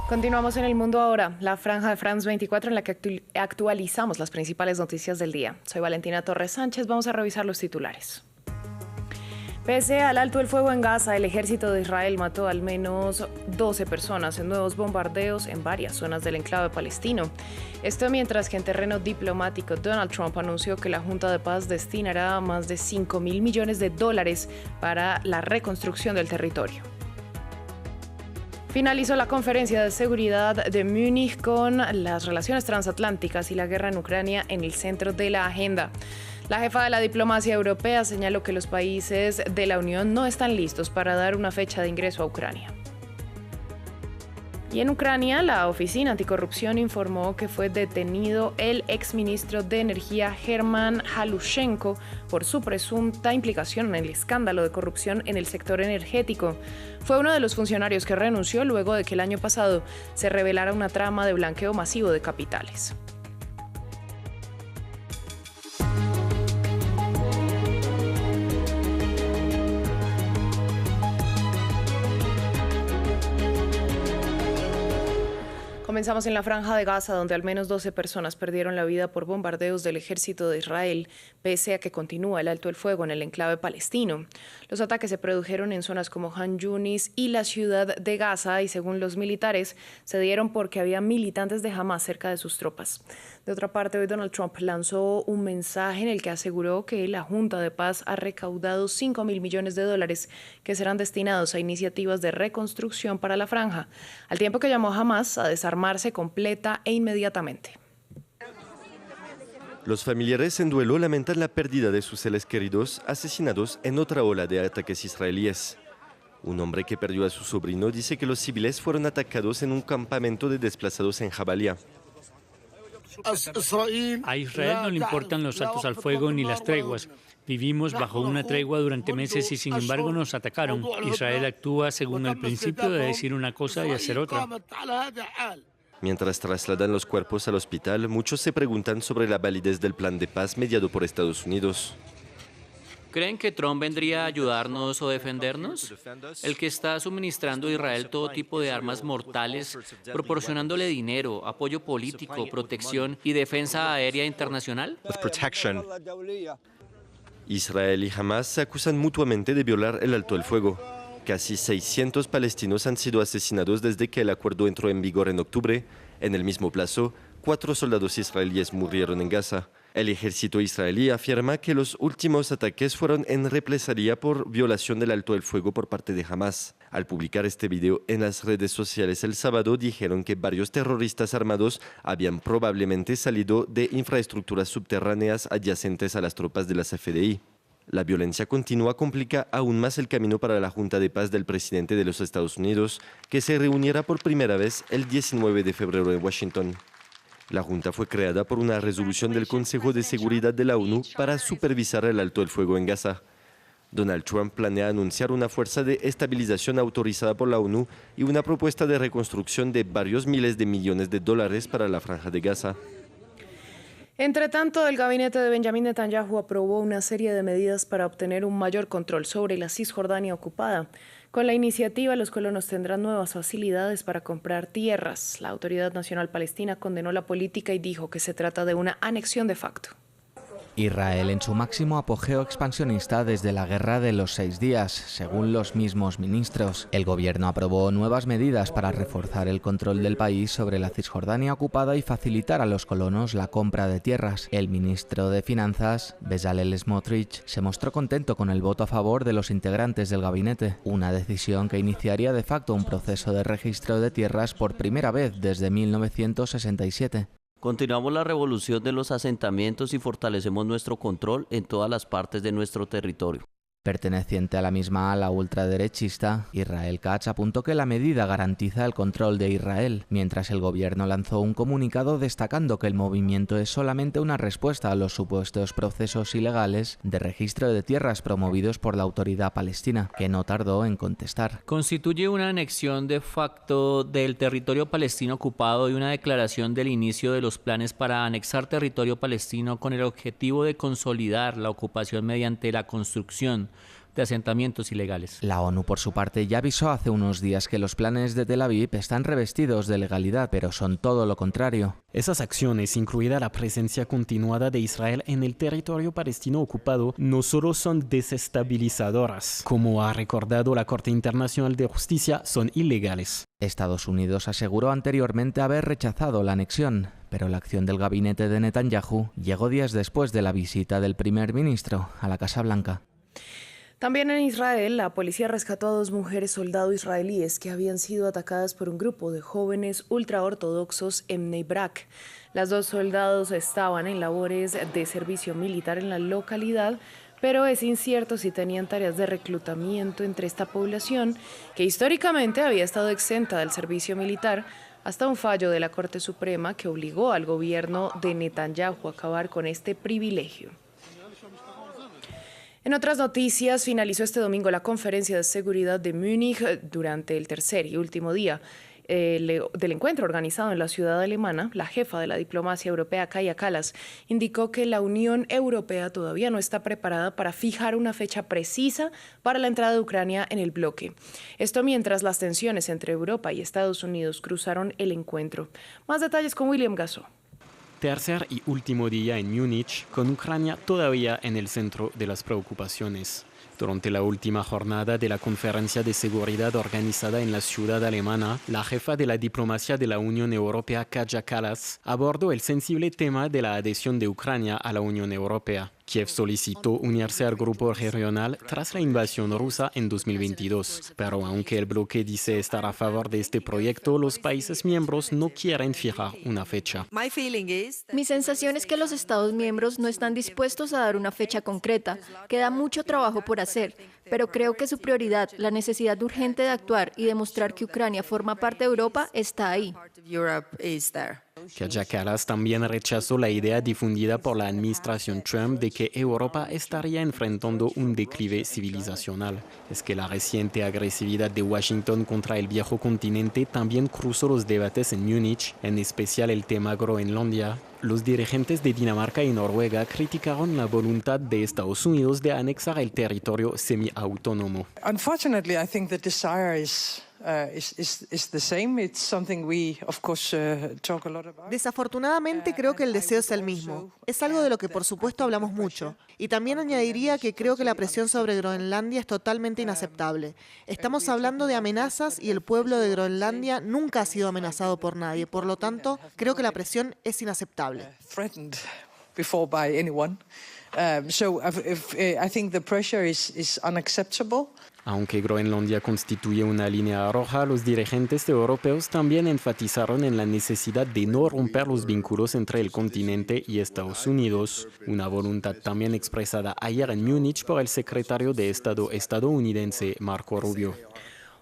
Continuamos en el mundo ahora, la franja de France 24 en la que actualizamos las principales noticias del día. Soy Valentina Torres Sánchez, vamos a revisar los titulares. Pese al alto el fuego en Gaza, el ejército de Israel mató al menos 12 personas en nuevos bombardeos en varias zonas del enclave palestino. Esto mientras que en terreno diplomático Donald Trump anunció que la Junta de Paz destinará más de $5.000 millones para la reconstrucción del territorio. Finalizó la conferencia de seguridad de Múnich con las relaciones transatlánticas y la guerra en Ucrania en el centro de la agenda. La jefa de la diplomacia europea señaló que los países de la Unión no están listos para dar una fecha de ingreso a Ucrania. Y en Ucrania, la Oficina Anticorrupción informó que fue detenido el exministro de Energía German Halushenko por su presunta implicación en el escándalo de corrupción en el sector energético. Fue uno de los funcionarios que renunció luego de que el año pasado se revelara una trama de blanqueo masivo de capitales. Comenzamos en la Franja de Gaza, donde al menos 12 personas perdieron la vida por bombardeos del ejército de Israel, pese a que continúa el alto el fuego en el enclave palestino. Los ataques se produjeron en zonas como Han Yunis y la ciudad de Gaza y, según los militares, se dieron porque había militantes de Hamás cerca de sus tropas. De otra parte, hoy Donald Trump lanzó un mensaje en el que aseguró que la Junta de Paz ha recaudado $5.000 millones que serán destinados a iniciativas de reconstrucción para la franja, al tiempo que llamó a Hamás a desarmarse completa e inmediatamente. Los familiares en duelo lamentan la pérdida de sus seres queridos asesinados en otra ola de ataques israelíes. Un hombre que perdió a su sobrino dice que los civiles fueron atacados en un campamento de desplazados en Jabalia. A Israel no le importan los altos al fuego ni las treguas. Vivimos bajo una tregua durante meses y sin embargo nos atacaron. Israel actúa según el principio de decir una cosa y hacer otra. Mientras trasladan los cuerpos al hospital, muchos se preguntan sobre la validez del plan de paz mediado por Estados Unidos. ¿Creen que Trump vendría a ayudarnos o defendernos? El que está suministrando a Israel todo tipo de armas mortales, proporcionándole dinero, apoyo político, protección y defensa aérea internacional. Israel y Hamás se acusan mutuamente de violar el alto el fuego. Casi 600 palestinos han sido asesinados desde que el acuerdo entró en vigor en octubre. En el mismo plazo, 4 soldados israelíes murieron en Gaza. El ejército israelí afirma que los últimos ataques fueron en represalia por violación del alto el fuego por parte de Hamás. Al publicar este video en las redes sociales el sábado, dijeron que varios terroristas armados habían probablemente salido de infraestructuras subterráneas adyacentes a las tropas de la CFDI. La violencia continua complica aún más el camino para la Junta de Paz del presidente de los Estados Unidos, que se reuniera por primera vez el 19 de febrero en Washington. La Junta fue creada por una resolución del Consejo de Seguridad de la ONU para supervisar el alto el fuego en Gaza. Donald Trump planea anunciar una fuerza de estabilización autorizada por la ONU y una propuesta de reconstrucción de varios miles de millones de dólares para la Franja de Gaza. Entre tanto, el gabinete de Benjamin Netanyahu aprobó una serie de medidas para obtener un mayor control sobre la Cisjordania ocupada. Con la iniciativa, los colonos tendrán nuevas facilidades para comprar tierras. La Autoridad Nacional Palestina condenó la política y dijo que se trata de una anexión de facto. Israel en su máximo apogeo expansionista desde la Guerra de los 6 días, según los mismos ministros. El gobierno aprobó nuevas medidas para reforzar el control del país sobre la Cisjordania ocupada y facilitar a los colonos la compra de tierras. El ministro de Finanzas, Bezalel Smotrich, se mostró contento con el voto a favor de los integrantes del gabinete, una decisión que iniciaría de facto un proceso de registro de tierras por primera vez desde 1967. Continuamos la revolución de los asentamientos y fortalecemos nuestro control en todas las partes de nuestro territorio. Perteneciente a la misma ala ultraderechista, Israel Katz apuntó que la medida garantiza el control de Israel, mientras el gobierno lanzó un comunicado destacando que el movimiento es solamente una respuesta a los supuestos procesos ilegales de registro de tierras promovidos por la autoridad palestina, que no tardó en contestar. Constituye una anexión de facto del territorio palestino ocupado y una declaración del inicio de los planes para anexar territorio palestino con el objetivo de consolidar la ocupación mediante la construcción de asentamientos ilegales. La ONU, por su parte, ya avisó hace unos días que los planes de Tel Aviv están revestidos de legalidad, pero son todo lo contrario. Esas acciones, incluida la presencia continuada de Israel en el territorio palestino ocupado, no solo son desestabilizadoras, como ha recordado la Corte Internacional de Justicia, son ilegales. Estados Unidos aseguró anteriormente haber rechazado la anexión, pero la acción del gabinete de Netanyahu llegó días después de la visita del primer ministro a la Casa Blanca. También en Israel, la policía rescató a 2 mujeres soldado israelíes que habían sido atacadas por un grupo de jóvenes ultraortodoxos en Bnei Brak. Las 2 soldados estaban en labores de servicio militar en la localidad, pero es incierto si tenían tareas de reclutamiento entre esta población, que históricamente había estado exenta del servicio militar, hasta un fallo de la Corte Suprema que obligó al gobierno de Netanyahu a acabar con este privilegio. En otras noticias, finalizó este domingo la conferencia de seguridad de Múnich durante el tercer y último día del encuentro organizado en la ciudad alemana. La jefa de la diplomacia europea, Kaja Kallas, indicó que la Unión Europea todavía no está preparada para fijar una fecha precisa para la entrada de Ucrania en el bloque. Esto mientras las tensiones entre Europa y Estados Unidos cruzaron el encuentro. Más detalles con William Gasso. Tercer y último día en Múnich, con Ucrania todavía en el centro de las preocupaciones. Durante la última jornada de la conferencia de seguridad organizada en la ciudad alemana, la jefa de la diplomacia de la Unión Europea, Kaja Kallas, abordó el sensible tema de la adhesión de Ucrania a la Unión Europea. Kiev solicitó unirse al grupo regional tras la invasión rusa en 2022, pero aunque el bloque dice estar a favor de este proyecto, los países miembros no quieren fijar una fecha. Mi sensación es que los Estados miembros no están dispuestos a dar una fecha concreta. Queda mucho trabajo por hacer, pero creo que su prioridad, la necesidad urgente de actuar y demostrar que Ucrania forma parte de Europa, está ahí. Kaja Kallas también rechazó la idea difundida por la administración Trump de que Europa estaría enfrentando un declive civilizacional. Es que la reciente agresividad de Washington contra el viejo continente también cruzó los debates en Múnich, en especial el tema Groenlandia. Los dirigentes de Dinamarca y Noruega criticaron la voluntad de Estados Unidos de anexar el territorio semiautónomo. Unfortunately, I think the desire is the same. It's something we, of course, talk a lot about. Desafortunadamente creo que el deseo es el mismo. Es algo de lo que por supuesto hablamos mucho. Y también añadiría que creo que la presión sobre Groenlandia es totalmente inaceptable. Estamos hablando de amenazas y el pueblo de Groenlandia nunca ha sido amenazado por nadie. Por lo tanto, creo que la presión es inaceptable. Threatened before by anyone. So I think the pressure is unacceptable. Aunque Groenlandia constituye una línea roja, los dirigentes europeos también enfatizaron en la necesidad de no romper los vínculos entre el continente y Estados Unidos, una voluntad también expresada ayer en Múnich por el secretario de Estado estadounidense Marco Rubio.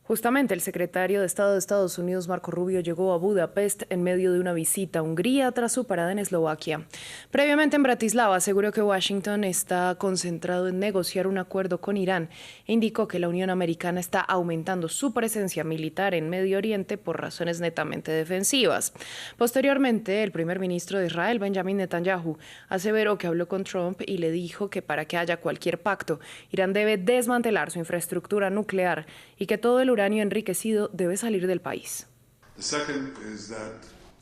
Justamente el secretario de Estado de Estados Unidos, Marco Rubio, llegó a Budapest en medio de una visita a Hungría tras su parada en Eslovaquia. Previamente en Bratislava aseguró que Washington está concentrado en negociar un acuerdo con Irán e indicó que la Unión Americana está aumentando su presencia militar en Medio Oriente por razones netamente defensivas. Posteriormente, el primer ministro de Israel, Benjamin Netanyahu, aseveró que habló con Trump y le dijo que para que haya cualquier pacto, Irán debe desmantelar su infraestructura nuclear y que todo el uranio enriquecido debe salir del país.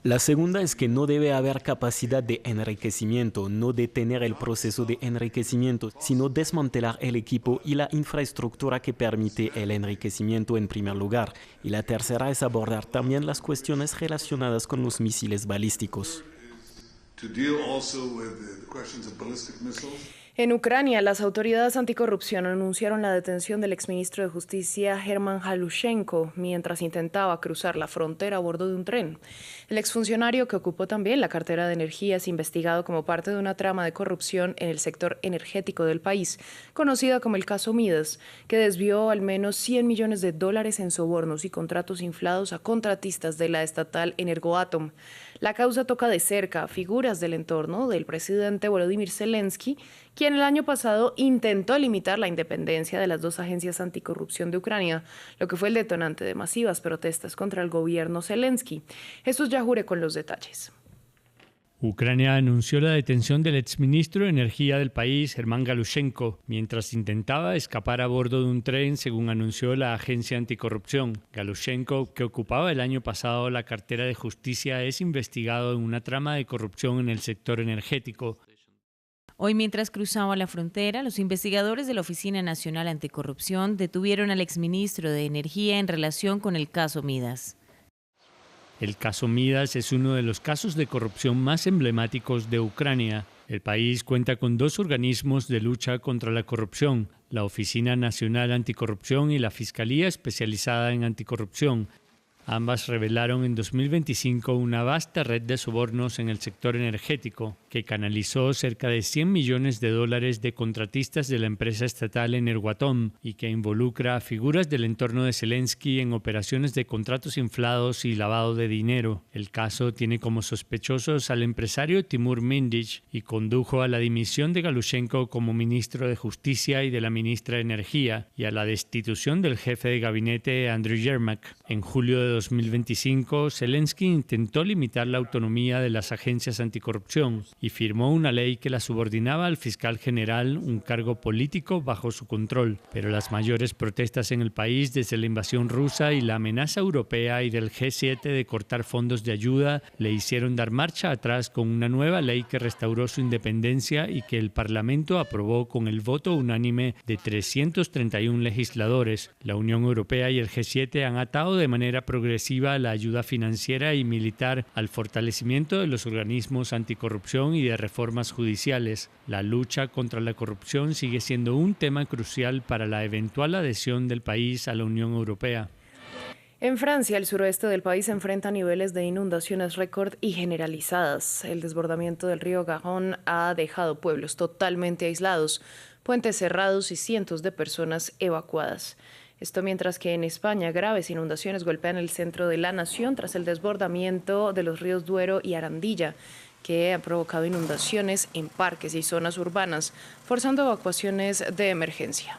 La segunda es que no debe haber capacidad de enriquecimiento, no detener el proceso de enriquecimiento, sino desmantelar el equipo y la infraestructura que permite el enriquecimiento en primer lugar. Y la tercera es abordar también las cuestiones relacionadas con los misiles balísticos. En Ucrania, las autoridades anticorrupción anunciaron la detención del exministro de Justicia German Halushenko mientras intentaba cruzar la frontera a bordo de un tren. El exfuncionario, que ocupó también la cartera de Energía, es investigado como parte de una trama de corrupción en el sector energético del país, conocida como el caso Midas, que desvió al menos $100 millones en sobornos y contratos inflados a contratistas de la estatal Energoatom. La causa toca de cerca a figuras del entorno del presidente Volodymyr Zelensky, quien el año pasado intentó limitar la independencia de las 2 agencias anticorrupción de Ucrania, lo que fue el detonante de masivas protestas contra el gobierno Zelensky. Jesús Yajure con los detalles. Ucrania anunció la detención del exministro de Energía del país, Germán Galushenko, mientras intentaba escapar a bordo de un tren, según anunció la agencia anticorrupción. Galushenko, que ocupaba el año pasado la cartera de justicia, es investigado en una trama de corrupción en el sector energético. Hoy, mientras cruzaba la frontera, los investigadores de la Oficina Nacional Anticorrupción detuvieron al exministro de Energía en relación con el caso Midas. El caso Midas es uno de los casos de corrupción más emblemáticos de Ucrania. El país cuenta con 2 organismos de lucha contra la corrupción, la Oficina Nacional Anticorrupción y la Fiscalía Especializada en Anticorrupción. Ambas revelaron en 2025 una vasta red de sobornos en el sector energético, que canalizó cerca de $100 millones de contratistas de la empresa estatal Energoatom y que involucra a figuras del entorno de Zelensky en operaciones de contratos inflados y lavado de dinero. El caso tiene como sospechosos al empresario Timur Mindich y condujo a la dimisión de Galushenko como ministro de Justicia y de la ministra de Energía y a la destitución del jefe de gabinete Andriy Yermak. En julio de 2025, Zelensky intentó limitar la autonomía de las agencias anticorrupción y firmó una ley que la subordinaba al fiscal general, un cargo político bajo su control. Pero las mayores protestas en el país desde la invasión rusa y la amenaza europea y del G7 de cortar fondos de ayuda le hicieron dar marcha atrás con una nueva ley que restauró su independencia y que el Parlamento aprobó con el voto unánime de 331 legisladores. La Unión Europea y el G7 han atado de manera progresiva la ayuda financiera y militar al fortalecimiento de los organismos anticorrupción y de reformas judiciales. La lucha contra la corrupción sigue siendo un tema crucial para la eventual adhesión del país a la Unión Europea. En Francia, el suroeste del país enfrenta niveles de inundaciones récord y generalizadas. El desbordamiento del río Garonne ha dejado pueblos totalmente aislados, puentes cerrados y cientos de personas evacuadas. Esto mientras que en España graves inundaciones golpean el centro de la nación tras el desbordamiento de los ríos Duero y Arandilla, que han provocado inundaciones en parques y zonas urbanas, forzando evacuaciones de emergencia.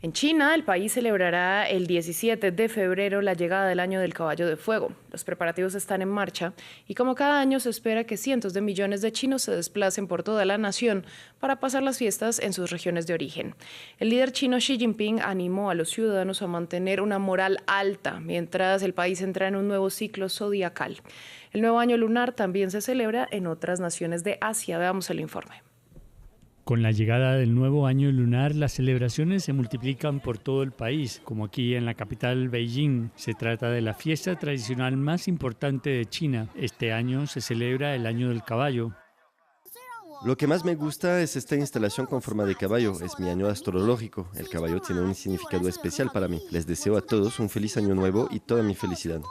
En China, el país celebrará el 17 de febrero la llegada del Año del Caballo de Fuego. Los preparativos están en marcha y como cada año se espera que cientos de millones de chinos se desplacen por toda la nación para pasar las fiestas en sus regiones de origen. El líder chino Xi Jinping animó a los ciudadanos a mantener una moral alta mientras el país entra en un nuevo ciclo zodiacal. El nuevo año lunar también se celebra en otras naciones de Asia. Veamos el informe. Con la llegada del nuevo año lunar, las celebraciones se multiplican por todo el país, como aquí en la capital Beijing. Se trata de la fiesta tradicional más importante de China. Este año se celebra el Año del Caballo. Lo que más me gusta es esta instalación con forma de caballo. Es mi año astrológico. El caballo tiene un significado especial para mí. Les deseo a todos un feliz año nuevo y toda mi felicidad.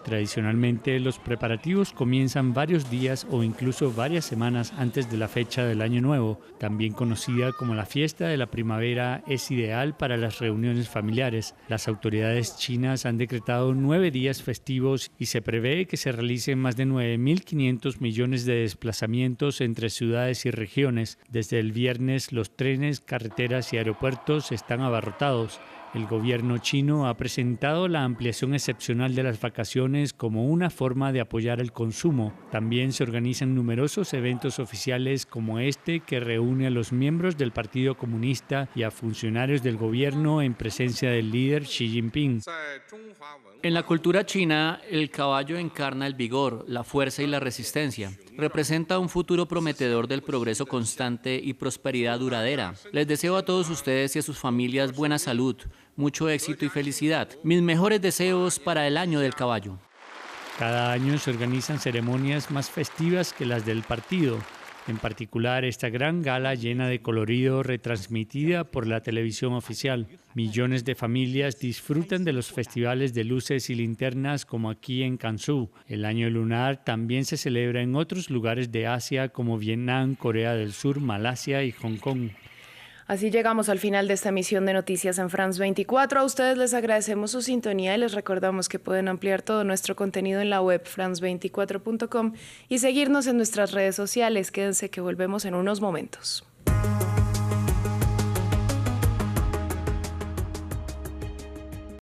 Tradicionalmente, los preparativos comienzan varios días o incluso varias semanas antes de la fecha del Año Nuevo. También conocida como la fiesta de la primavera, es ideal para las reuniones familiares. Las autoridades chinas han decretado 9 días festivos y se prevé que se realicen más de 9.500 millones de desplazamientos entre ciudades y regiones. Desde el viernes, los trenes, carreteras y aeropuertos están abarrotados. El gobierno chino ha presentado la ampliación excepcional de las vacaciones como una forma de apoyar el consumo. También se organizan numerosos eventos oficiales como este que reúne a los miembros del Partido Comunista y a funcionarios del gobierno en presencia del líder Xi Jinping. En la cultura china, el caballo encarna el vigor, la fuerza y la resistencia. Representa un futuro prometedor del progreso constante y prosperidad duradera. Les deseo a todos ustedes y a sus familias buena salud, mucho éxito y felicidad. Mis mejores deseos para el Año del Caballo. Cada año se organizan ceremonias más festivas que las del partido. En particular, esta gran gala llena de colorido retransmitida por la televisión oficial. Millones de familias disfrutan de los festivales de luces y linternas como aquí en Gansu. El Año Lunar también se celebra en otros lugares de Asia como Vietnam, Corea del Sur, Malasia y Hong Kong. Así llegamos al final de esta emisión de Noticias en France 24. A ustedes les agradecemos su sintonía y les recordamos que pueden ampliar todo nuestro contenido en la web france24.com y seguirnos en nuestras redes sociales. Quédense que volvemos en unos momentos.